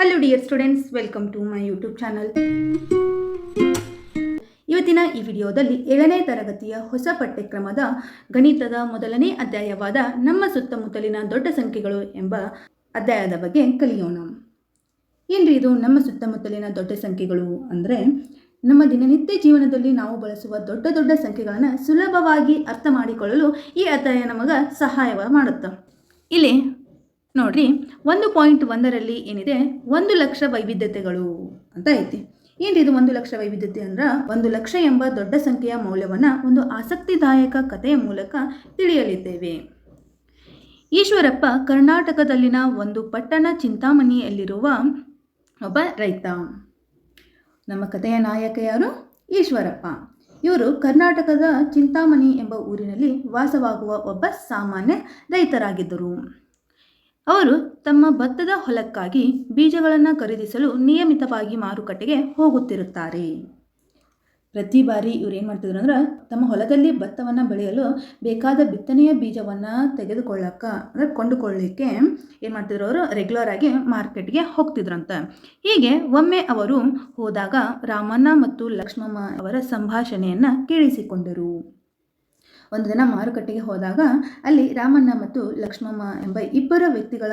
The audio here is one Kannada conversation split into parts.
Hello dear students, welcome to my YouTube channel. ಇವತ್ತಿನ ಈ ವಿಡಿಯೋದಲ್ಲಿ 7ನೇ ತರಗತಿಯ ಹೊಸ ಪಠ್ಯಕ್ರಮದ ಗಣಿತದ ಮೊದಲನೇ ಅಧ್ಯಾಯವಾದ ನಮ್ಮ ಸುತ್ತಮುತ್ತಲಿನ ದೊಡ್ಡ ಸಂಖ್ಯೆಗಳು ಎಂಬ ಅಧ್ಯಾಯದ ಬಗ್ಗೆ ಕಲಿಯೋಣ. ಏನ್ರಿ ಇದು ನಮ್ಮ ಸುತ್ತಮುತ್ತಲಿನ ದೊಡ್ಡ ಸಂಖ್ಯೆಗಳು ಅಂದರೆ ನಮ್ಮ ದಿನನಿತ್ಯ ಜೀವನದಲ್ಲಿ ನಾವು ಬಳಸುವ ದೊಡ್ಡ ದೊಡ್ಡ ಸಂಖ್ಯೆಗಳನ್ನು ಸುಲಭವಾಗಿ ಅರ್ಥ ಮಾಡಿಕೊಳ್ಳಲು ಈ ಅಧ್ಯಾಯ ನಮಗೆ ಸಹಾಯ ಮಾಡುತ್ತೆ. ಇಲ್ಲಿ ನೋಡ್ರಿ, 1.1ರಲ್ಲಿ ಏನಿದೆ, 1,00,000 ವೈವಿಧ್ಯತೆಗಳು ಅಂತ ಐತಿ. ಏನ್ರಿ ಇದು 1,00,000 ವೈವಿಧ್ಯತೆ ಅಂದ್ರೆ 1,00,000 ಎಂಬ ದೊಡ್ಡ ಸಂಖ್ಯೆಯ ಮೌಲ್ಯವನ್ನು ಒಂದು ಆಸಕ್ತಿದಾಯಕ ಕಥೆಯ ಮೂಲಕ ತಿಳಿಯಲಿದ್ದೇವೆ. ಈಶ್ವರಪ್ಪ ಕರ್ನಾಟಕದಲ್ಲಿನ ಒಂದು ಪಟ್ಟಣ ಚಿಂತಾಮಣಿಯಲ್ಲಿರುವ ಒಬ್ಬ ರೈತ. ನಮ್ಮ ಕಥೆಯ ನಾಯಕ ಯಾರು? ಈಶ್ವರಪ್ಪ. ಇವರು ಕರ್ನಾಟಕದ ಚಿಂತಾಮಣಿ ಎಂಬ ಊರಿನಲ್ಲಿ ವಾಸವಾಗುವ ಒಬ್ಬ ಸಾಮಾನ್ಯ ರೈತರಾಗಿದ್ದರು. ಅವರು ತಮ್ಮ ಭತ್ತದ ಹೊಲಕ್ಕಾಗಿ ಬೀಜಗಳನ್ನು ಖರೀದಿಸಲು ನಿಯಮಿತವಾಗಿ ಮಾರುಕಟ್ಟೆಗೆ ಹೋಗುತ್ತಿರುತ್ತಾರೆ. ಪ್ರತಿ ಬಾರಿ ಇವ್ರು ಏನು ಮಾಡ್ತಿದ್ರು ಅಂದ್ರೆ ತಮ್ಮ ಹೊಲದಲ್ಲಿ ಭತ್ತವನ್ನು ಬೆಳೆಯಲು ಬೇಕಾದ ಬಿತ್ತನೆಯ ಬೀಜವನ್ನು ಅಂದರೆ ಕೊಂಡುಕೊಳ್ಳಲಿಕ್ಕೆ ಏನು ಮಾಡ್ತಿದ್ರು, ಅವರು ರೆಗ್ಯುಲರ್ ಆಗಿ ಮಾರ್ಕೆಟ್ಗೆ ಹೋಗ್ತಿದ್ರಂತ. ಹೀಗೆ ಒಮ್ಮೆ ಅವರು ಹೋದಾಗ ರಾಮಣ್ಣ ಮತ್ತು ಲಕ್ಷ್ಮಮ್ಮ ಅವರ ಸಂಭಾಷಣೆಯನ್ನು ಕೇಳಿಸಿಕೊಂಡರು. ಒಂದು ದಿನ ಮಾರುಕಟ್ಟೆಗೆ ಹೋದಾಗ ಅಲ್ಲಿ ರಾಮಣ್ಣ ಮತ್ತು ಲಕ್ಷ್ಮಮ್ಮ ಎಂಬ ಇಬ್ಬರು ವ್ಯಕ್ತಿಗಳ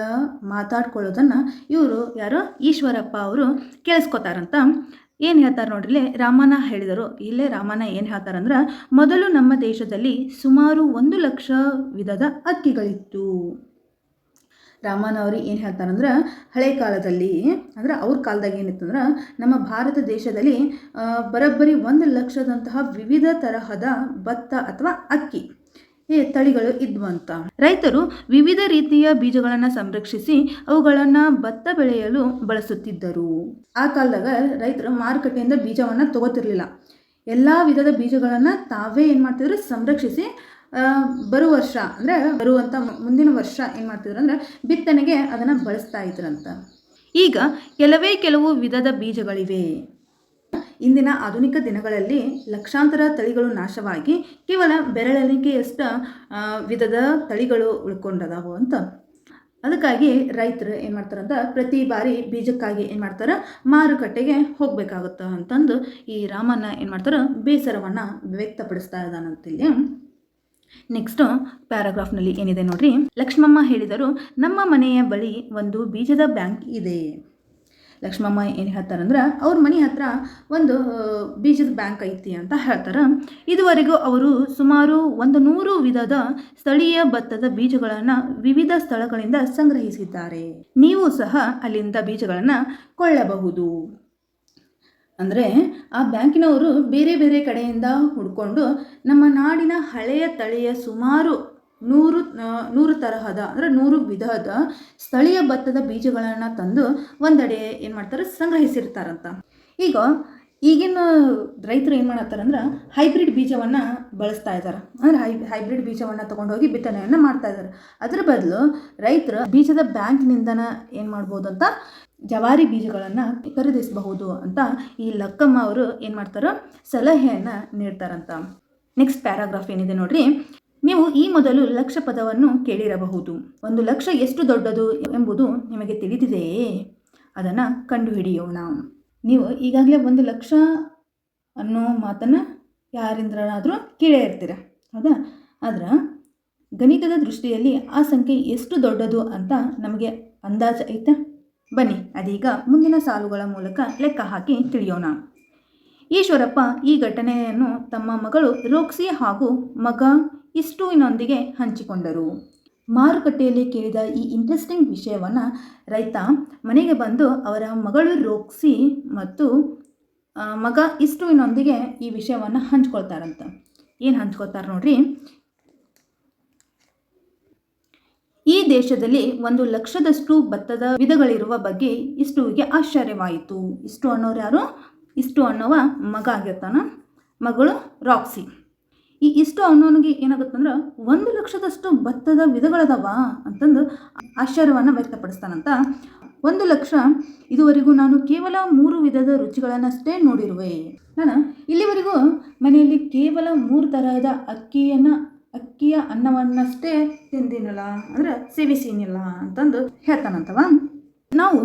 ಮಾತಾಡ್ಕೊಳ್ಳೋದನ್ನು ಯಾರೋ ಈಶ್ವರಪ್ಪ ಅವರು ಕೇಳಿಸ್ಕೊತಾರಂತ. ಏನು ಹೇಳ್ತಾರೆ ನೋಡ್ರಿ, ರಾಮಣ್ಣ ಹೇಳಿದರು. ಇಲ್ಲೇ ರಾಮಣ್ಣ ಏನು ಹೇಳ್ತಾರಂದ್ರೆ, ಮೊದಲು ನಮ್ಮ ದೇಶದಲ್ಲಿ ಸುಮಾರು 1,00,000 ವಿಧದ ಅಕ್ಕಿಗಳಿತ್ತು. ರಾಮಣ್ಣ ಅವರು ಏನು ಹೇಳ್ತಾರಂದ್ರೆ, ಹಳೆ ಕಾಲದಲ್ಲಿ ಅಂದ್ರೆ ಅವ್ರ ಕಾಲದಾಗ ಏನಿತ್ತು ಅಂದ್ರೆ ನಮ್ಮ ಭಾರತ ದೇಶದಲ್ಲಿ ಬರೋಬ್ಬರಿ 1,00,000ದಂತಹ ವಿವಿಧ ತರಹದ ಭತ್ತ ಅಥವಾ ಅಕ್ಕಿ ತಳಿಗಳು ಇದ್ವಂತ. ರೈತರು ವಿವಿಧ ರೀತಿಯ ಬೀಜಗಳನ್ನು ಸಂರಕ್ಷಿಸಿ ಅವುಗಳನ್ನು ಭತ್ತ ಬೆಳೆಯಲು ಬಳಸುತ್ತಿದ್ದರು. ಆ ಕಾಲದಾಗ ರೈತರು ಮಾರುಕಟ್ಟೆಯಿಂದ ಬೀಜವನ್ನು ತಗೋತಿರ್ಲಿಲ್ಲ. ಎಲ್ಲ ವಿಧದ ಬೀಜಗಳನ್ನು ತಾವೇ ಏನು ಮಾಡ್ತಿದ್ರು, ಸಂರಕ್ಷಿಸಿ ಬರುವ ವರ್ಷ ಅಂದರೆ ಬರುವಂಥ ಮುಂದಿನ ವರ್ಷ ಏನು ಮಾಡ್ತಿದ್ರು ಅಂದರೆ ಬಿತ್ತನೆಗೆ ಅದನ್ನು ಬಳಸ್ತಾ ಇದ್ರಂತ. ಈಗ ಕೆಲವು ವಿಧದ ಬೀಜಗಳಿವೆ. ಇಂದಿನ ಆಧುನಿಕ ದಿನಗಳಲ್ಲಿ ಲಕ್ಷಾಂತರ ತಳಿಗಳು ನಾಶವಾಗಿ ಕೇವಲ ಬೆರಳೆಣಿಕೆಯಷ್ಟು ವಿಧದ ತಳಿಗಳು ಉಳ್ಕೊಂಡದಾವು ಅಂತ. ಅದಕ್ಕಾಗಿ ರೈತರು ಏನು ಮಾಡ್ತಾರಂತ ಪ್ರತಿ ಬಾರಿ ಬೀಜಕ್ಕಾಗಿ ಏನು ಮಾಡ್ತಾರೆ, ಮಾರುಕಟ್ಟೆಗೆ ಹೋಗಬೇಕಾಗುತ್ತೆ ಅಂತಂದು ಈ ರಾಮಣ್ಣ ಏನು ಮಾಡ್ತಾರೆ, ಬೇಸರವನ್ನು ವ್ಯಕ್ತಪಡಿಸ್ತಾ ಇದ್ದಾನಂತಿಲ್ಲಿ. ನೆಕ್ಸ್ಟ್ ಪ್ಯಾರಾಗ್ರಾಫ್ನಲ್ಲಿ ಏನಿದೆ ನೋಡ್ರಿ, ಲಕ್ಷ್ಮಮ್ಮ ಹೇಳಿದರು, ನಮ್ಮ ಮನೆಯ ಬಳಿ ಒಂದು ಬೀಜದ ಬ್ಯಾಂಕ್ ಇದೆ. ಲಕ್ಷ್ಮಮ್ಮ ಏನು ಹೇಳ್ತಾರಂದ್ರೆ ಅವ್ರ ಮನೆ ಹತ್ರ ಒಂದು ಬೀಜದ ಬ್ಯಾಂಕ್ ಐತಿ ಅಂತ ಹೇಳ್ತಾರೆ. ಇದುವರೆಗೂ ಅವರು ಸುಮಾರು 100 ವಿಧದ ಸ್ಥಳೀಯ ಭತ್ತದ ಬೀಜಗಳನ್ನು ವಿವಿಧ ಸ್ಥಳಗಳಿಂದ ಸಂಗ್ರಹಿಸಿದ್ದಾರೆ. ನೀವು ಸಹ ಅಲ್ಲಿಂದ ಬೀಜಗಳನ್ನು ಕೊಳ್ಳಬಹುದು. ಅಂದರೆ ಆ ಬ್ಯಾಂಕಿನವರು ಬೇರೆ ಬೇರೆ ಕಡೆಯಿಂದ ಹುಡ್ಕೊಂಡು ನಮ್ಮ ನಾಡಿನ ಹಳೆಯ ತಳಿಯ ಸುಮಾರು 100 ತರಹದ ಅಂದರೆ 100 ವಿಧದ ಸ್ಥಳೀಯ ಭತ್ತದ ಬೀಜಗಳನ್ನು ತಂದು ಒಂದೆಡೆ ಏನು ಮಾಡ್ತಾರೆ, ಸಂಗ್ರಹಿಸಿರ್ತಾರಂತ. ಈಗಿನ ರೈತರು ಏನು ಮಾಡತ್ತಾರಂದ್ರೆ ಹೈಬ್ರಿಡ್ ಬೀಜವನ್ನು ಬಳಸ್ತಾ ಇದ್ದಾರೆ. ಅಂದರೆ ಹೈಬ್ರಿಡ್ ಬೀಜವನ್ನು ತೊಗೊಂಡೋಗಿ ಬಿತ್ತನೆಯನ್ನು ಮಾಡ್ತಾ ಇದ್ದಾರೆ. ಅದರ ಬದಲು ರೈತರು ಬೀಜದ ಬ್ಯಾಂಕ್ನಿಂದನ ಏನು ಮಾಡ್ಬೋದು ಅಂತ ಜವಾರಿ ಬೀಜಗಳನ್ನು ಖರೀದಿಸಬಹುದು ಅಂತ ಈ ಲಕ್ಕಮ್ಮ ಅವರು ಏನು ಮಾಡ್ತಾರೋ ಸಲಹೆಯನ್ನು ನೀಡ್ತಾರಂತ. ನೆಕ್ಸ್ಟ್ ಪ್ಯಾರಾಗ್ರಾಫ್ ಏನಿದೆ ನೋಡ್ರಿ, ನೀವು ಈ ಮೊದಲು ಲಕ್ಷ ಪದವನ್ನು ಕೇಳಿರಬಹುದು. 1,00,000 ಎಷ್ಟು ದೊಡ್ಡದು ಎಂಬುದು ನಿಮಗೆ ತಿಳಿದಿದೆಯೇ? ಅದನ್ನು ಕಂಡುಹಿಡಿಯೋಣ. ನೀವು ಈಗಾಗಲೇ 1,00,000 ಅನ್ನೋ ಮಾತನ್ನು ಯಾರಿಂದ್ರಾದರೂ ಕೇಳೇ ಇರ್ತೀರ, ಹೌದಾ? ಆದ್ರೆ ಗಣಿತದ ದೃಷ್ಟಿಯಲ್ಲಿ ಆ ಸಂಖ್ಯೆ ಎಷ್ಟು ದೊಡ್ಡದು ಅಂತ ನಮಗೆ ಅಂದಾಜು ಐತೆ? ಬನ್ನಿ ಅದೀಗ ಮುಂದಿನ ಸಾಲುಗಳ ಮೂಲಕ ಲೆಕ್ಕ ಹಾಕಿ ತಿಳಿಯೋಣ. ಈಶ್ವರಪ್ಪ ಈ ಘಟನೆಯನ್ನು ತಮ್ಮ ಮಗಳು ರೋಕ್ಸಿ ಹಾಗೂ ಮಗ ಇಷ್ಟುವಿನೊಂದಿಗೆ ಹಂಚಿಕೊಂಡರು. ಮಾರುಕಟ್ಟೆಯಲ್ಲಿ ಕೇಳಿದ ಈ ಇಂಟ್ರೆಸ್ಟಿಂಗ್ ವಿಷಯವನ್ನು ರೈತ ಮನೆಗೆ ಬಂದು ಅವರ ಮಗಳು ರೋಕ್ಸಿ ಮತ್ತು ಮಗ ಇಷ್ಟುವಿನೊಂದಿಗೆ ಈ ವಿಷಯವನ್ನು ಹಂಚ್ಕೊಳ್ತಾರಂತ. ಏನು ಹಂಚ್ಕೊಳ್ತಾರೆ ನೋಡ್ರಿ, ಈ ದೇಶದಲ್ಲಿ 1,00,000ದಷ್ಟು ಭತ್ತದ ವಿಧಗಳಿರುವ ಬಗ್ಗೆ ಇಷ್ಟುವಿಗೆ ಆಶ್ಚರ್ಯವಾಯಿತು. ಇಷ್ಟು ಅನ್ನೋರು ಯಾರು? ಇಷ್ಟು ಅನ್ನೋವ ಮಗ ಆಗಿರ್ತಾನ, ಮಗಳು ರಾಕ್ಸಿ. ಈ ಇಷ್ಟು ಅನ್ನೋನಿಗೆ ಏನಾಗುತ್ತಂದ್ರೆ 1,00,000ದಷ್ಟು ಭತ್ತದ ವಿಧಗಳದವ ಅಂತಂದು ಆಶ್ಚರ್ಯವನ್ನು ವ್ಯಕ್ತಪಡಿಸ್ತಾನಂತ. 1,00,000 ಇದುವರೆಗೂ ನಾನು ಕೇವಲ 3 ವಿಧದ ರುಚಿಗಳನ್ನಷ್ಟೇ ನೋಡಿರುವೆ. ನಾನು ಇಲ್ಲಿವರೆಗೂ ಮನೆಯಲ್ಲಿ ಕೇವಲ 3 ತರಹದ ಅಕ್ಕಿಯ ಅನ್ನವನ್ನಷ್ಟೇ ತಿಂದಿನಿಲ್ಲ, ಅಂದರೆ ಸೇವಿಸಿನಿಲ್ಲ ಅಂತಂದು ಹೇಳ್ತಾನಂತವ. ನಾವು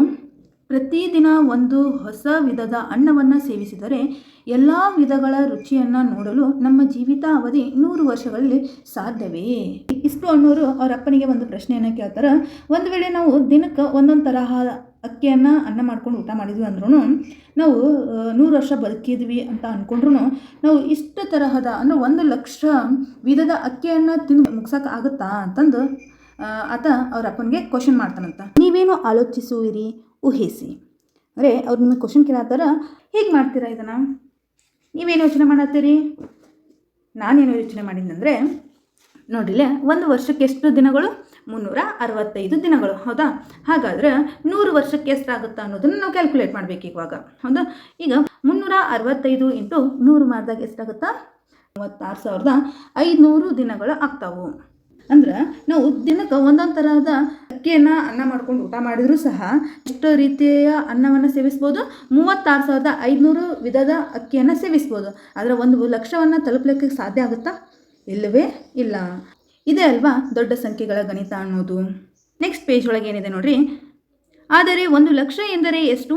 ಪ್ರತಿದಿನ ಒಂದು ಹೊಸ ವಿಧದ ಅನ್ನವನ್ನು ಸೇವಿಸಿದರೆ ಎಲ್ಲ ವಿಧಗಳ ರುಚಿಯನ್ನು ನೋಡಲು ನಮ್ಮ ಜೀವಿತಾವಧಿ 100 ವರ್ಷಗಳಲ್ಲಿ ಸಾಧ್ಯವೇ? ಇಷ್ಟು ಅನ್ನೋರು ಅವ್ರ ಅಪ್ಪನಿಗೆ ಒಂದು ಪ್ರಶ್ನೆಯನ್ನು ಕೇಳ್ತಾರೆ. ಒಂದು ವೇಳೆ ನಾವು ದಿನಕ್ಕೆ ಒಂದೊಂದು ತರಹ ಅಕ್ಕಿಯನ್ನು ಅನ್ನ ಮಾಡ್ಕೊಂಡು ಊಟ ಮಾಡಿದ್ವಿ ಅಂದ್ರೂ ನಾವು 100 ವರ್ಷ ಬದುಕಿದ್ವಿ ಅಂತ ಅಂದ್ಕೊಂಡ್ರು ನಾವು ಇಷ್ಟು ತರಹದ ಅಂದರೆ 1,00,000 ವಿಧದ ಅಕ್ಕಿಯನ್ನು ತಿಂದು ಮುಗ್ಸೋಕೆ ಆಗುತ್ತಾ ಅಂತಂದು ಆತ ಅವ್ರ ಅಪ್ಪನಿಗೆ ಕ್ವಶನ್ ಮಾಡ್ತಾನಂತ. ನೀವೇನು ಆಲೋಚಿಸುವಿರಿ, ಊಹಿಸಿ. ಅಂದರೆ ಅವ್ರು ನಿಮಗೆ ಕ್ವಶನ್ ಕೇಳತ್ತಾರ, ಹೇಗೆ ಮಾಡ್ತೀರಾ ಇದನ್ನು, ನೀವೇನು ಯೋಚನೆ ಮಾಡತ್ತೀರಿ? ನಾನೇನು ಯೋಚನೆ ಮಾಡಿದ್ದಂದರೆ ನೋಡಿಲೆ, ಒಂದು ವರ್ಷಕ್ಕೆ ಎಷ್ಟು ದಿನಗಳು? 365 ದಿನಗಳು, ಹೌದಾ? ಹಾಗಾದ್ರೆ 100 ವರ್ಷಕ್ಕೆ ಎಷ್ಟಾಗುತ್ತಾ ಅನ್ನೋದನ್ನು ನಾವು ಕ್ಯಾಲ್ಕುಲೇಟ್ ಮಾಡಬೇಕು ಇವಾಗ, ಹೌದಾ? ಈಗ 365 ಇಂಟು 100 ಮಾಡಿದಾಗ ಎಷ್ಟಾಗುತ್ತಾ? 36,500 ದಿನಗಳು ಆಗ್ತಾವು. ಅಂದ್ರೆ ನಾವು ದಿನಕ್ಕೆ ಒಂದೊಂದು ತರಹದ ಅಕ್ಕಿಯನ್ನು ಅನ್ನ ಮಾಡ್ಕೊಂಡು ಊಟ ಮಾಡಿದರೂ ಸಹ ಎಷ್ಟು ರೀತಿಯ ಅನ್ನವನ್ನು ಸೇವಿಸ್ಬೋದು? 36,500 ವಿಧದ ಅಕ್ಕಿಯನ್ನು ಸೇವಿಸ್ಬೋದು. ಆದರೆ 1,00,000ವನ್ನು ತಲುಪಲಿಕ್ಕೆ ಸಾಧ್ಯ ಆಗುತ್ತಾ? ಇಲ್ಲವೇ ಇಲ್ಲ. ಇದೇ ಅಲ್ವಾ ದೊಡ್ಡ ಸಂಖ್ಯೆಗಳ ಗಣಿತ ಅನ್ನೋದು. ನೆಕ್ಸ್ಟ್ ಪೇಜ್ ಒಳಗೆ ಏನಿದೆ ನೋಡ್ರಿ. ಆದರೆ 1,00,000 ಎಂದರೆ ಎಷ್ಟು?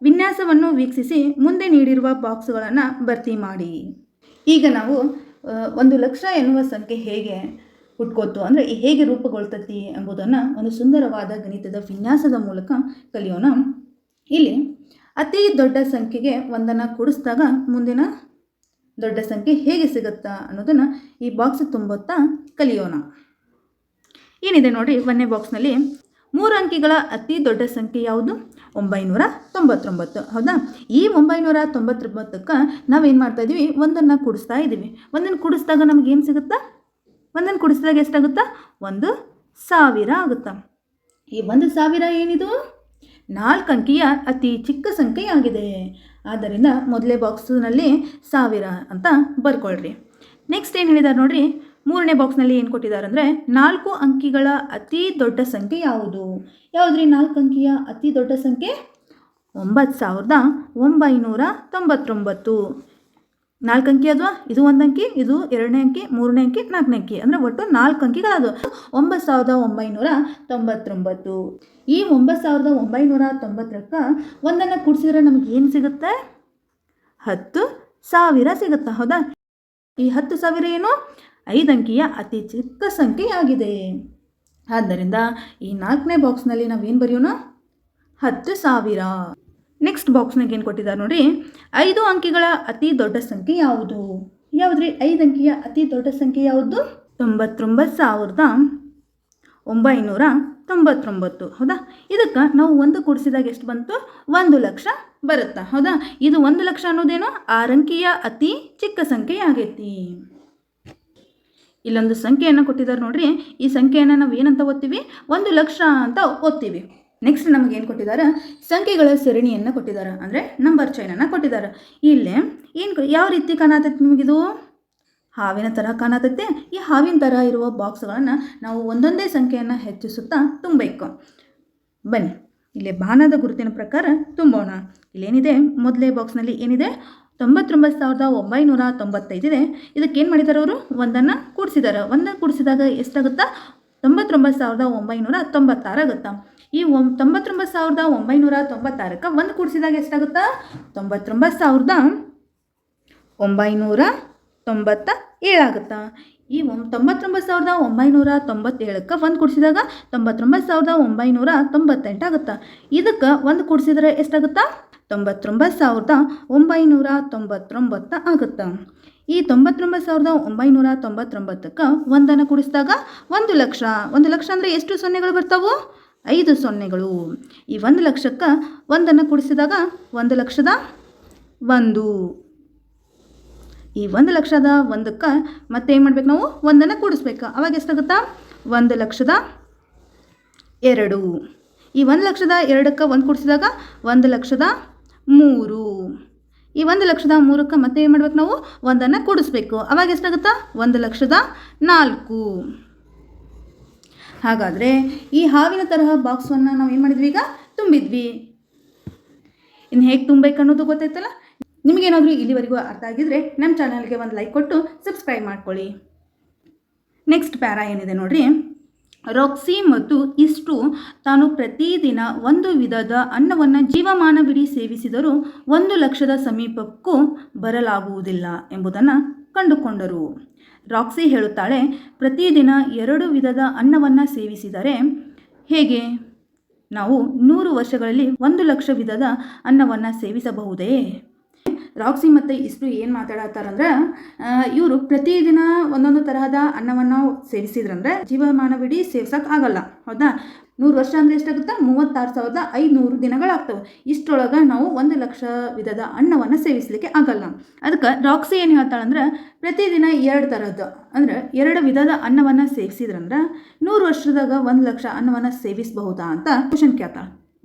ವಿನ್ಯಾಸವನ್ನು ವೀಕ್ಷಿಸಿ ಮುಂದೆ ನೀಡಿರುವ ಬಾಕ್ಸ್ಗಳನ್ನು ಭರ್ತಿ ಮಾಡಿ. ಈಗ ನಾವು 1,00,000 ಎನ್ನುವ ಸಂಖ್ಯೆ ಹೇಗೆ ಹುಟ್ಕೋತು ಅಂದರೆ ಹೇಗೆ ರೂಪುಗೊಳ್ತತಿ ಎಂಬುದನ್ನು ಒಂದು ಸುಂದರವಾದ ಗಣಿತದ ವಿನ್ಯಾಸದ ಮೂಲಕ ಕಲಿಯೋಣ. ಇಲ್ಲಿ ಅತಿ ದೊಡ್ಡ ಸಂಖ್ಯೆಗೆ ಒಂದನ್ನು ಕೂಡಿಸಿದಾಗ ಮುಂದಿನ ದೊಡ್ಡ ಸಂಖ್ಯೆ ಹೇಗೆ ಸಿಗುತ್ತಾ ಅನ್ನೋದನ್ನು ಈ ಬಾಕ್ಸ್ ತುಂಬುತ್ತಾ ಕಲಿಯೋಣ. ಏನಿದೆ ನೋಡಿ, 1ನೇ ಬಾಕ್ಸ್ನಲ್ಲಿ 3 ಅಂಕಿಗಳ ಅತಿ ದೊಡ್ಡ ಸಂಖ್ಯೆ ಯಾವುದು? 999, ಹೌದಾ? ಈ 999ಕ್ಕೆ ನಾವೇನು ಮಾಡ್ತಾ ಇದ್ದೀವಿ? ಒಂದನ್ನು ಕೂಡಿಸ್ತಾ ಇದ್ದೀವಿ. ಒಂದನ್ನು ಕೂಡಿಸಿದಾಗ ನಮಗೇನು ಸಿಗುತ್ತಾ? ಒಂದನ್ನು ಕೂಡಿಸಿದಾಗ ಎಷ್ಟಾಗುತ್ತಾ? 1,000 ಆಗುತ್ತಾ? ಈ 1,000 ಏನಿದು? 4 ಅಂಕಿಯ ಅತಿ ಚಿಕ್ಕ ಸಂಖ್ಯೆಯಾಗಿದೆ. ಆದ್ದರಿಂದ ಮೊದಲೇ ಬಾಕ್ಸ್ನಲ್ಲಿ 1000 ಅಂತ ಬರ್ಕೊಳ್ರಿ. ನೆಕ್ಸ್ಟ್ ಏನು ಹೇಳಿದ್ದಾರೆ ನೋಡ್ರಿ, 3ನೇ ಬಾಕ್ಸ್ನಲ್ಲಿ ಏನು ಕೊಟ್ಟಿದ್ದಾರೆ ಅಂದರೆ 4 ಅಂಕಿಗಳ ಅತಿ ದೊಡ್ಡ ಸಂಖ್ಯೆ ಯಾವುದು? ಯಾವುದ್ರಿ 4 ಅಂಕಿಯ ಅತಿ ದೊಡ್ಡ ಸಂಖ್ಯೆ? 9,999. 4 ಅಂಕಿ ಅದು, ಇದು 1 ಅಂಕಿ, ಇದು 2ನೇ ಅಂಕಿ, 3ನೇ ಅಂಕಿ, 4ನೇ ಅಂಕಿ, ಅಂದರೆ ಒಟ್ಟು 4 ಅಂಕಿಗಳದು. 9,999. ಈ 9,999ಕ್ಕೆ ಒಂದನ್ನು ಕೂಡಿಸಿದ್ರೆ ನಮಗೆ ಏನು ಸಿಗುತ್ತೆ? 10,000 ಸಿಗುತ್ತಾ, ಹೌದಾ? ಈ 10,000 ಏನು? 5 ಅಂಕಿಯ ಅತಿ ಚಿಕ್ಕ ಸಂಖ್ಯೆಯಾಗಿದೆ. ಆದ್ದರಿಂದ ಈ 4ನೇ ಬಾಕ್ಸ್ನಲ್ಲಿ ನಾವೇನು ಬರೆಯೋಣ? 10,000. ನೆಕ್ಸ್ಟ್ ಬಾಕ್ಸ್ನಾಗ ಏನು ಕೊಟ್ಟಿದ್ದಾರೆ ನೋಡಿ, 5 ಅಂಕಿಗಳ ಅತಿ ದೊಡ್ಡ ಸಂಖ್ಯೆ ಯಾವುದು? ಯಾವುದ್ರಿ 5 ಅಂಕಿಯ ಅತಿ ದೊಡ್ಡ ಸಂಖ್ಯೆ ಯಾವುದು? 99,999, ಹೌದಾ? ಇದಕ್ಕೆ ನಾವು 1 ಕೂಡಿಸಿದಾಗ ಎಷ್ಟು ಬಂತು? 1,00,000 ಬರುತ್ತಾ, ಹೌದಾ? ಇದು 1,00,000 ಅನ್ನೋದೇನು? 6 ಅಂಕಿಯ ಅತಿ ಚಿಕ್ಕ ಸಂಖ್ಯೆ ಆಗೈತಿ. ಇಲ್ಲೊಂದು ಸಂಖ್ಯೆಯನ್ನು ಕೊಟ್ಟಿದ್ದಾರೆ ನೋಡ್ರಿ. ಈ ಸಂಖ್ಯೆಯನ್ನು ನಾವು ಏನಂತ ಓದ್ತೀವಿ? 1,00,000 ಅಂತ ಓದ್ತೀವಿ. ನೆಕ್ಸ್ಟ್ ನಮಗೇನು ಕೊಟ್ಟಿದ್ದಾರೆ? ಸಂಖ್ಯೆಗಳ ಸರಣಿಯನ್ನು ಕೊಟ್ಟಿದ್ದಾರೆ, ಅಂದರೆ ನಂಬರ್ ಚೈನನ್ನು ಕೊಟ್ಟಿದ್ದಾರೆ. ಇಲ್ಲೇ ಏನು ಯಾವ ರೀತಿ ಕಾಣತೈತಿ ನಿಮಗಿದು? ಹಾವಿನ ಥರ ಕಾಣತೈತೆ. ಈ ಹಾವಿನ ಥರ ಇರುವ ಬಾಕ್ಸ್ಗಳನ್ನು ನಾವು ಒಂದೊಂದೇ ಸಂಖ್ಯೆಯನ್ನು ಹೆಚ್ಚಿಸುತ್ತಾ ತುಂಬಬೇಕು. ಬನ್ನಿ ಇಲ್ಲಿ ಬಾಣದ ಗುರುತಿನ ಪ್ರಕಾರ ತುಂಬೋಣ. ಇಲ್ಲೇನಿದೆ, ಮೊದಲೇ ಬಾಕ್ಸ್ನಲ್ಲಿ ಏನಿದೆ? 99,995 ಇದೆ. ಇದಕ್ಕೇನು ಮಾಡಿದ್ದಾರೆ ಅವರು? ಒಂದನ್ನು ಕೂಡಿಸಿದ್ದಾರೆ. ಒಂದನ್ನು ಕೂಡಿಸಿದಾಗ ಎಷ್ಟಾಗುತ್ತಾ? 99,996 ಆಗುತ್ತಾ? ಈ 99,996ಕ್ಕೆ 1 ಕೂಡಿಸಿದಾಗ ಎಷ್ಟಾಗುತ್ತಾ? 99,997 ಆಗುತ್ತಾ? ಈ 99,997ಕ್ಕೆ 1 ಕೂಡಿಸಿದಾಗ 99,998 ಆಗುತ್ತಾ? ಇದಕ್ಕೆ 1 ಕೂಡಿಸಿದ್ರೆ ಎಷ್ಟಾಗುತ್ತಾ? 99,999 ಆಗುತ್ತಾ? ಈ 99,999ಕ್ಕೆ 1 ಕೂಡಿಸಿದಾಗ 1,00,000. 1,00,000 ಅಂದರೆ ಎಷ್ಟು ಸೊನ್ನೆಗಳು ಬರ್ತಾವು? 5 ಸೊನ್ನೆಗಳು. ಈ 1,00,000ಕ್ಕೆ 1 ಕೂಡಿಸಿದಾಗ 1,00,001. ಈ 1,00,001ಕ್ಕೆ ಮತ್ತೆ ಏನು ಮಾಡ್ಬೇಕು ನಾವು? 1 ಕೂಡಿಸ್ಬೇಕು. ಅವಾಗ ಎಷ್ಟಾಗುತ್ತಾ? 1,00,002. ಈ 1,00,002ಕ್ಕೆ 1 ಕೂಡಿಸಿದಾಗ 1,00,003. ಈ 1,00,003ಕ್ಕೆ ಮತ್ತೆ ಏನು ಮಾಡ್ಬೇಕು ನಾವು? 1 ಕೂಡಿಸ್ಬೇಕು. ಅವಾಗ ಎಷ್ಟಾಗುತ್ತಾ? 1,00,004. ಹಾಗಾದರೆ ಈ ಹಾವಿನ ತರಹ ಬಾಕ್ಸನ್ನು ನಾವು ಏನು ಮಾಡಿದ್ವಿ? ಈಗ ತುಂಬಿದ್ವಿ. ಇನ್ನು ಹೇಗೆ ತುಂಬಬೇಕು ಅನ್ನೋದು ಗೊತ್ತಾಯ್ತಲ್ಲ. ನಿಮಗೇನಾದರೂ ಇಲ್ಲಿವರೆಗೂ ಅರ್ಥ ಆಗಿದ್ರೆ ನಮ್ಮ ಚಾನಲ್ಗೆ ಒಂದು ಲೈಕ್ ಕೊಟ್ಟು ಸಬ್ಸ್ಕ್ರೈಬ್ ಮಾಡ್ಕೊಳ್ಳಿ. ನೆಕ್ಸ್ಟ್ ಪ್ಯಾರಾ ಏನಿದೆ ನೋಡ್ರಿ, ರಾಕ್ಸಿ ಮತ್ತು ಇಷ್ಟು ತಾನು ಪ್ರತಿದಿನ ಒಂದು ವಿಧದ ಅನ್ನವನ್ನು ಜೀವಮಾನವಿಡೀ ಸೇವಿಸಿದರೂ 1,00,000 ಸಮೀಪಕ್ಕೂ ಬರಲಾಗುವುದಿಲ್ಲ ಎಂಬುದನ್ನು ಕಂಡುಕೊಂಡರು. ರಾಕ್ಸಿ ಹೇಳುತ್ತಾಳೆ, ಪ್ರತಿದಿನ 2 ವಿಧದ ಅನ್ನವನ್ನು ಸೇವಿಸಿದರೆ ಹೇಗೆ ನಾವು 100 ವರ್ಷಗಳಲ್ಲಿ 1,00,000 ವಿಧದ ಅನ್ನವನ್ನು ಸೇವಿಸಬಹುದೇ? ರಾಕ್ಸಿ ಮತ್ತು ಇಷ್ಟು ಏನು ಮಾತಾಡತ್ತಾರಂದ್ರೆ, ಇವರು ಪ್ರತಿದಿನ ಒಂದೊಂದು ತರಹದ ಅನ್ನವನ್ನು ಸೇವಿಸಿದ್ರಂದ್ರೆ ಜೀವಮಾನವಿಡೀ ಸೇವ್ಸಕ್ಕೆ ಆಗಲ್ಲ, ಹೌದಾ? 100 ವರ್ಷ ಅಂದರೆ ಎಷ್ಟಾಗುತ್ತೆ? 36,500 ದಿನಗಳಾಗ್ತವೆ. ಇಷ್ಟರೊಳಗೆ ನಾವು 1,00,000 ವಿಧದ ಅನ್ನವನ್ನು ಸೇವಿಸಲಿಕ್ಕೆ ಆಗಲ್ಲ. ಅದಕ್ಕೆ ರಾಕ್ಸಿ ಏನು ಹೇಳ್ತಾಳಂದ್ರೆ, ಪ್ರತಿದಿನ 2 ಥರದ್ದು ಅಂದರೆ 2 ವಿಧದ ಅನ್ನವನ್ನು ಸೇವಿಸಿದ್ರಂದ್ರೆ 100 ವರ್ಷದಾಗ 1,00,000 ಅನ್ನವನ್ನು ಸೇವಿಸಬಹುದಾ ಅಂತ ಕ್ವಶನ್ ಕೇಳ್ತಾಳೆ.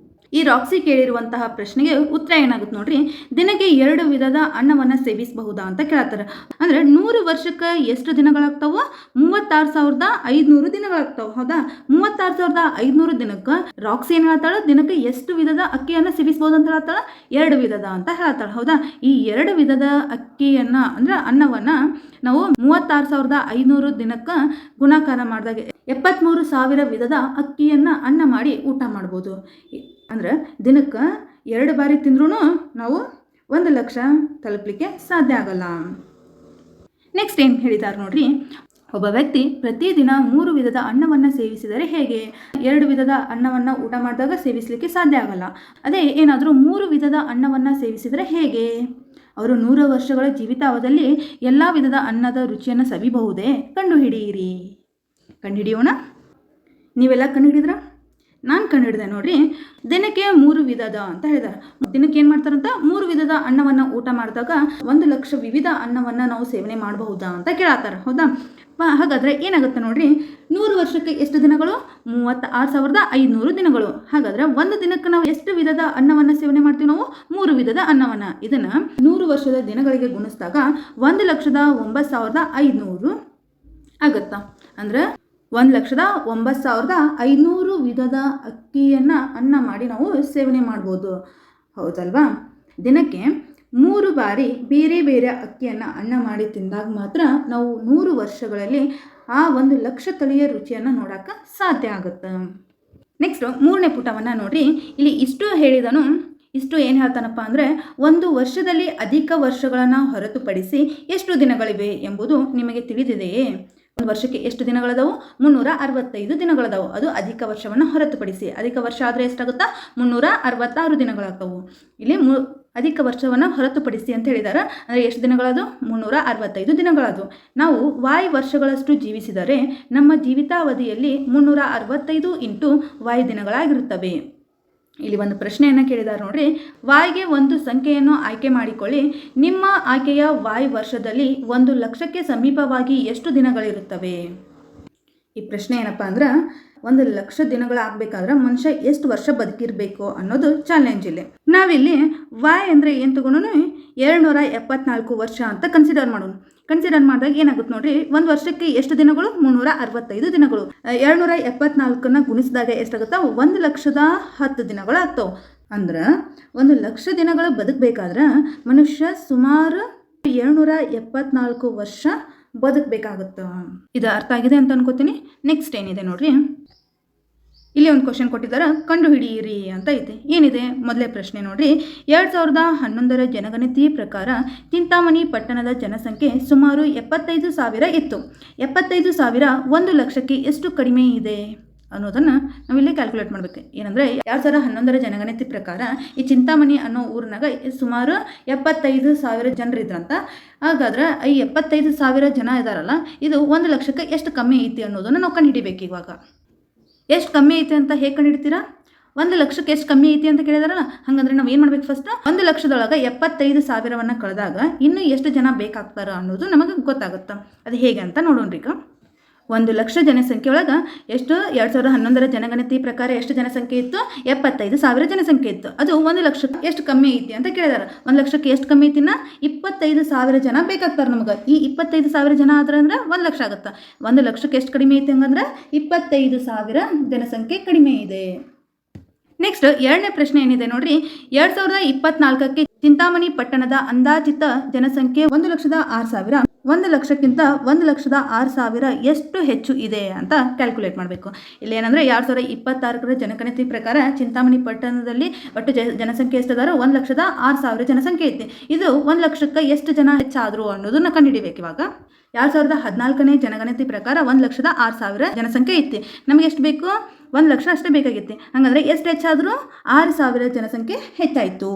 ಈ ರಾಕ್ಸಿ ಕೇಳಿರುವಂತಹ ಪ್ರಶ್ನೆಗೆ ಉತ್ತರ ಏನಾಗುತ್ತೆ ನೋಡ್ರಿ, ದಿನಕ್ಕೆ 2 ವಿಧದ ಅನ್ನವನ್ನು ಸೇವಿಸಬಹುದಾ ಅಂತ ಕೇಳ್ತಾರೆ. ಅಂದರೆ 100 ವರ್ಷಕ್ಕೆ ಎಷ್ಟು ದಿನಗಳಾಗ್ತಾವೋ? 36,500 ದಿನಗಳಾಗ್ತಾವೆ, ಹೌದಾ? 36,500 ದಿನಕ್ಕೆ ರಾಕ್ಸಿ ಏನು ಹೇಳ್ತಾಳೆ, ದಿನಕ್ಕೆ ಎಷ್ಟು ವಿಧದ ಅಕ್ಕಿಯನ್ನು ಸೇವಿಸಬಹುದು ಅಂತ ಹೇಳ್ತಾಳೆ? 2 ವಿಧದ ಅಂತ ಹೇಳ್ತಾಳೆ, ಹೌದಾ? ಈ 2 ವಿಧದ ಅಕ್ಕಿಯನ್ನು ಅಂದರೆ ಅನ್ನವನ್ನು ನಾವು 36,500 ದಿನಕ್ಕೆ ಗುಣಾಕಾರ ಮಾಡಿದಾಗ 73,000 ವಿಧದ ಅಕ್ಕಿಯನ್ನು ಅನ್ನ ಮಾಡಿ ಊಟ ಮಾಡ್ಬೋದು. ಅಂದ್ರೆ ದಿನಕ್ಕೆ 2 ಬಾರಿ ತಿಂದ್ರೂ ನಾವು 1,00,000 ತಲುಪಲಿಕ್ಕೆ ಸಾಧ್ಯ ಆಗಲ್ಲ. ನೆಕ್ಸ್ಟ್ ಏನು ಹೇಳಿದ್ದಾರೆ ನೋಡ್ರಿ, ಒಬ್ಬ ವ್ಯಕ್ತಿ ಪ್ರತಿದಿನ 3 ವಿಧದ ಅನ್ನವನ್ನು ಸೇವಿಸಿದರೆ ಹೇಗೆ? 2 ವಿಧದ ಅನ್ನವನ್ನು ಊಟ ಮಾಡಿದಾಗ ಸೇವಿಸಲಿಕ್ಕೆ ಸಾಧ್ಯ ಆಗಲ್ಲ. ಅದೇ ಏನಾದರೂ 3 ವಿಧದ ಅನ್ನವನ್ನು ಸೇವಿಸಿದರೆ ಹೇಗೆ? ಅವರು 100 ವರ್ಷಗಳ ಜೀವಿತಾವಧಿಯಲ್ಲಿ ಎಲ್ಲ ವಿಧದ ಅನ್ನದ ರುಚಿಯನ್ನು ಸವಿಬಹುದೇ? ಕಂಡುಹಿಡಿಯಿರಿ. ಕಂಡುಹಿಡಿಯೋಣ. ನೀವೆಲ್ಲ ಕಂಡುಹಿಡಿದ್ರ? ನಾನು ಕಂಡುಹಿಡಿದೆ ನೋಡ್ರಿ. ದಿನಕ್ಕೆ 3 ವಿಧದ ಅಂತ ಹೇಳಿದ್ದಾರೆ. ದಿನಕ್ಕೆ ಏನು ಮಾಡ್ತಾರಂತ? 3 ವಿಧದ ಅನ್ನವನ್ನು ಊಟ ಮಾಡಿದಾಗ 1,00,000 ವಿವಿಧ ಅನ್ನವನ್ನು ನಾವು ಸೇವನೆ ಮಾಡಬಹುದಾ ಅಂತ ಕೇಳತ್ತಾರೆ, ಹೌದಾ? ಹಾಗಾದರೆ ಏನಾಗುತ್ತೆ ನೋಡ್ರಿ, 100 ವರ್ಷಕ್ಕೆ ಎಷ್ಟು ದಿನಗಳು? 36,500 ದಿನಗಳು. ಹಾಗಾದರೆ ಒಂದು ದಿನಕ್ಕೆ ನಾವು ಎಷ್ಟು ವಿಧದ ಅನ್ನವನ್ನು ಸೇವನೆ ಮಾಡ್ತೀವಿ? ನಾವು 3 ವಿಧದ ಅನ್ನವನ್ನು. ಇದನ್ನು 100 ವರ್ಷದ ದಿನಗಳಿಗೆ ಗುಣಿಸಿದಾಗ 1,09,500 ಆಗುತ್ತಾ. ಅಂದರೆ 1,09,500 ವಿಧದ ಅಕ್ಕಿಯನ್ನು ಅನ್ನ ಮಾಡಿ ನಾವು ಸೇವನೆ ಮಾಡ್ಬೋದು, ಹೌದಲ್ವಾ? ದಿನಕ್ಕೆ 3 ಬಾರಿ ಬೇರೆ ಬೇರೆ ಅಕ್ಕಿಯನ್ನು ಅನ್ನ ಮಾಡಿ ತಿಂದಾಗ ಮಾತ್ರ ನಾವು 100 ವರ್ಷಗಳಲ್ಲಿ ಆ 1,00,000 ತಳಿಯ ರುಚಿಯನ್ನು ನೋಡೋಕ್ಕೆ ಸಾಧ್ಯ ಆಗುತ್ತೆ. ನೆಕ್ಸ್ಟ್ 3ನೇ ಪುಟವನ್ನು ನೋಡ್ರಿ. ಇಲ್ಲಿ ಇಷ್ಟು ಹೇಳಿದನು. ಇಷ್ಟು ಏನು ಹೇಳ್ತಾನಪ್ಪ ಅಂದರೆ, 1 ವರ್ಷದಲ್ಲಿ ಅಧಿಕ ವರ್ಷಗಳನ್ನು ಹೊರತುಪಡಿಸಿ ಎಷ್ಟು ದಿನಗಳಿವೆ ಎಂಬುದು ನಿಮಗೆ ತಿಳಿದಿದೆಯೇ? 1 ವರ್ಷಕ್ಕೆ ಎಷ್ಟು ದಿನಗಳದಾವು? 365 ದಿನಗಳದಾವು. ಅದು ಅಧಿಕ ವರ್ಷವನ್ನು ಹೊರತುಪಡಿಸಿ. ಅಧಿಕ ವರ್ಷ ಆದರೆ ಎಷ್ಟಾಗುತ್ತಾ? 366 ದಿನಗಳಾಗ್ತವು. ಇಲ್ಲಿ ಅಧಿಕ ವರ್ಷವನ್ನು ಹೊರತುಪಡಿಸಿ ಅಂತ ಹೇಳಿದ್ದಾರೆ. ಅಂದರೆ ಎಷ್ಟು ದಿನಗಳದು? 365 ದಿನಗಳದು. ನಾವು Y ವರ್ಷಗಳಷ್ಟು ಜೀವಿಸಿದರೆ ನಮ್ಮ ಜೀವಿತಾವಧಿಯಲ್ಲಿ 365 × Y ದಿನಗಳಾಗಿರುತ್ತವೆ. ಇಲ್ಲಿ ಒಂದು ಪ್ರಶ್ನೆಯನ್ನು ಕೇಳಿದ್ದಾರೆ ನೋಡ್ರಿ. ವಾಯ್ಗೆ ಒಂದು ಸಂಖ್ಯೆಯನ್ನು ಆಯ್ಕೆ ಮಾಡಿಕೊಳ್ಳಿ. ನಿಮ್ಮ ಆಯ್ಕೆಯ ವಾಯ್ ವರ್ಷದಲ್ಲಿ 1,00,000ಕ್ಕೆ ಸಮೀಪವಾಗಿ ಎಷ್ಟು ದಿನಗಳಿರುತ್ತವೆ? ಈ ಪ್ರಶ್ನೆ ಏನಪ್ಪ ಅಂದ್ರೆ, 1,00,000 ದಿನಗಳಾಗಬೇಕಾದ್ರೆ ಮನುಷ್ಯ ಎಷ್ಟು ವರ್ಷ ಬದುಕಿರಬೇಕು ಅನ್ನೋದು ಚಾಲೆಂಜ್. ಇಲ್ಲಿ ನಾವಿಲ್ಲಿ ವಾಯ್ ಅಂದರೆ ಏನು ತಗೊಂಡು 274 ವರ್ಷ ಅಂತ ಕನ್ಸಿಡರ್ ಮಾಡೋಣ. ಕನ್ಸಿಡರ್ ಮಾಡಿದಾಗ ಏನಾಗುತ್ತೆ ನೋಡ್ರಿ, 1 ವರ್ಷಕ್ಕೆ ಎಷ್ಟು ದಿನಗಳು? 365 ದಿನಗಳು. 274ನ್ನ ಗುಣಿಸಿದಾಗ ಎಷ್ಟಾಗುತ್ತಾ? 1,10,000 ದಿನಗಳು ಆಗ್ತಾವೆ. ಅಂದ್ರೆ 1,00,000 ದಿನಗಳು ಬದುಕಬೇಕಾದ್ರೆ ಮನುಷ್ಯ ಸುಮಾರು 274 ವರ್ಷ ಬದುಕಬೇಕಾಗುತ್ತೆ. ಇದು ಅರ್ಥ ಆಗಿದೆ ಅಂತ ಅನ್ಕೋತೀನಿ. ನೆಕ್ಸ್ಟ್ ಏನಿದೆ ನೋಡ್ರಿ, ಇಲ್ಲಿ ಒಂದು ಕ್ವಶನ್ ಕೊಟ್ಟಿದ್ದಾರೆ, ಕಂಡುಹಿಡಿಯಿರಿ ಅಂತ ಐತೆ. ಏನಿದೆ? ಮೊದಲೇ ಪ್ರಶ್ನೆ ನೋಡ್ರಿ. 2011ರ ಜನಗಣತಿ ಪ್ರಕಾರ ಚಿಂತಾಮಣಿ ಪಟ್ಟಣದ ಜನಸಂಖ್ಯೆ ಸುಮಾರು 75,000 ಇತ್ತು. 75,000 1,00,000ಕ್ಕೆ ಎಷ್ಟು ಕಡಿಮೆ ಇದೆ ಅನ್ನೋದನ್ನು ನಾವಿಲ್ಲಿ ಕ್ಯಾಲ್ಕುಲೇಟ್ ಮಾಡಬೇಕು. ಏನಂದರೆ 2011ರ ಜನಗಣತಿ ಪ್ರಕಾರ ಈ ಚಿಂತಾಮಣಿ ಅನ್ನೋ ಊರಿನಾಗ ಸುಮಾರು 75,000 ಜನರಿದ್ರಂತ. ಹಾಗಾದ್ರೆ ಈ 75,000 ಜನ ಇದ್ದಾರಲ್ಲ, ಇದು 1,00,000ಕ್ಕೆ ಎಷ್ಟು ಕಮ್ಮಿ ಐತಿ ಅನ್ನೋದನ್ನು ನಾವು ಕಂಡುಹಿಡಿಬೇಕು. ಇವಾಗ ಎಷ್ಟು ಕಮ್ಮಿ ಐತಿ ಅಂತ ಹೇಗೆ ಕಂಡುಹಿಡ್ತೀರಾ? 1,00,000ಕ್ಕೆ ಎಷ್ಟು ಕಮ್ಮಿ ಐತಿ ಅಂತ ಕೇಳಿದಾರಲ್ಲ, ಹಾಗಂದ್ರೆ ನಾವು ಏನು ಮಾಡ್ಬೇಕು? ಫಸ್ಟ್ 1,00,000ದೊಳಗೆ 75,000ವನ್ನು ಕಳೆದಾಗ ಇನ್ನೂ ಎಷ್ಟು ಜನ ಬೇಕಾಗ್ತಾರ ಅನ್ನೋದು ನಮಗೆ ಗೊತ್ತಾಗುತ್ತೆ. ಅದು ಹೇಗೆ ಅಂತ ನೋಡೋಣ. ಈಗ 1,00,000 ಜನಸಂಖ್ಯೆ ಒಳಗೆ ಎಷ್ಟು 2011ರ ಜನಗಣತಿ ಪ್ರಕಾರ ಎಷ್ಟು ಜನಸಂಖ್ಯೆ ಇತ್ತು? 75,000 ಜನಸಂಖ್ಯೆ ಇತ್ತು. ಅದು 1,00,000ಕ್ಕೆ ಎಷ್ಟು ಕಮ್ಮಿ ಐತಿ ಅಂತ ಕೇಳಿದಾರೆ. 1,00,000ಕ್ಕೆ ಎಷ್ಟು ಕಮ್ಮಿ ಐತಿನ? 25,000 ಜನ ಬೇಕಾಗ್ತಾರೆ ನಮಗೆ. ಈ 25,000 ಜನ ಆದ್ರೆ ಅಂದ್ರೆ 1,00,000 ಆಗುತ್ತೆ. 1,00,000ಕ್ಕೆ ಎಷ್ಟು ಕಡಿಮೆ ಐತಿ ಹಂಗಂದ್ರೆ 25,000 ಜನಸಂಖ್ಯೆ ಕಡಿಮೆ ಇದೆ. ನೆಕ್ಸ್ಟ್ 2ನೇ ಪ್ರಶ್ನೆ ಏನಿದೆ ನೋಡ್ರಿ. 2024ಕ್ಕೆ ಚಿಂತಾಮಣಿ ಪಟ್ಟಣದ ಅಂದಾಜಿತ ಜನಸಂಖ್ಯೆ 1,06,000. 1,00,000ಕ್ಕಿಂತ 1,06,000 ಎಷ್ಟು ಹೆಚ್ಚು ಇದೆ ಅಂತ ಕ್ಯಾಲ್ಕುಲೇಟ್ ಮಾಡಬೇಕು. ಇಲ್ಲಿ ಏನಂದರೆ 2026 ಜನಗಣತಿ ಪ್ರಕಾರ ಚಿಂತಾಮಣಿ ಪಟ್ಟಣದಲ್ಲಿ ಒಟ್ಟು ಜನಸಂಖ್ಯೆ ಎಷ್ಟಿದಾರೋ 1,06,000 ಜನಸಂಖ್ಯೆ ಐತಿ. ಇದು 1,00,000ಕ್ಕೆ ಎಷ್ಟು ಜನ ಹೆಚ್ಚಾದರು ಅನ್ನೋದನ್ನ ಕಂಡುಹಿಡಿಬೇಕು. ಇವಾಗ 2014ನೇ ಜನಗಣತಿ ಪ್ರಕಾರ 1,06,000 ಜನಸಂಖ್ಯೆ ಐತಿ. ನಮಗೆ ಎಷ್ಟು ಬೇಕು? 1,00,000 ಅಷ್ಟೇ ಬೇಕಾಗಿತ್ತು. ಹಾಗಾದರೆ ಎಷ್ಟು ಹೆಚ್ಚಾದರೂ 6,000 ಜನಸಂಖ್ಯೆ ಹೆಚ್ಚಾಯಿತು.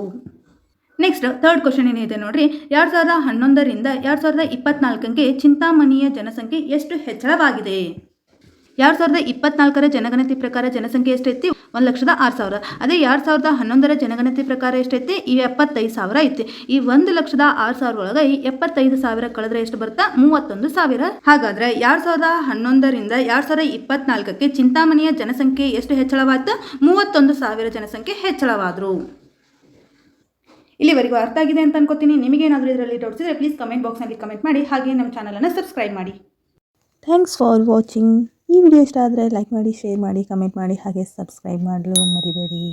ನೆಕ್ಸ್ಟ್ ಥರ್ಡ್ ಕ್ವಶನ್ ಏನಿದೆ ನೋಡ್ರಿ, 2011ರಿಂದ 2024ಗೆ ಚಿಂತಾಮಣಿಯ ಜನಸಂಖ್ಯೆ ಎಷ್ಟು ಹೆಚ್ಚಳವಾಗಿದೆ? 2024 ಜನಗಣತಿ ಪ್ರಕಾರ ಜನಸಂಖ್ಯೆ ಎಷ್ಟೈತಿ? 1,06,000. ಅದೇ 2011 ಜನಗಣತಿ ಪ್ರಕಾರ ಎಷ್ಟೈತಿ? 75,000 ಐತಿ. ಈ 1,06,000 ಒಳಗೆ 75,000 ಕಳೆದ್ರೆ ಎಷ್ಟು ಬರುತ್ತಾ? 31,000. ಹಾಗಾದ್ರೆ 2011ರಿಂದ 2024ಕ್ಕೆ ಚಿಂತಾಮಣಿಯ ಜನಸಂಖ್ಯೆ ಎಷ್ಟು ಹೆಚ್ಚಳವಾಯ್ತು? 31,000 ಜನಸಂಖ್ಯೆ ಹೆಚ್ಚಳವಾದರು. ಇಲ್ಲಿವರೆಗೂ ಅರ್ಥ ಆಗಿದೆ ಅಂತ ಅನ್ಕೋತೀನಿ. ನಿಮಗೇನಾದರೂ ಇದರಲ್ಲಿ ಡೌಟ್ಸ್ ಇದ್ದರೆ ಪ್ಲೀಸ್ ಕಮೆಂಟ್ ಬಾಕ್ಸ್ನಲ್ಲಿ ಕಮೆಂಟ್ ಮಾಡಿ, ಹಾಗೆ ನಮ್ಮ ಚಾನಲನ್ನು ಸಬ್ಸ್ಕ್ರೈಬ್ ಮಾಡಿ. Thanks for watching. ಈ ವಿಡಿಯೋ ಇಷ್ಟ ಆದರೆ ಲೈಕ್ ಮಾಡಿ, ಶೇರ್ ಮಾಡಿ, ಕಮೆಂಟ್ ಮಾಡಿ, ಹಾಗೆ ಸಬ್ಸ್ಕ್ರೈಬ್ ಮಾಡಲು ಮರಿಬೇಡಿ.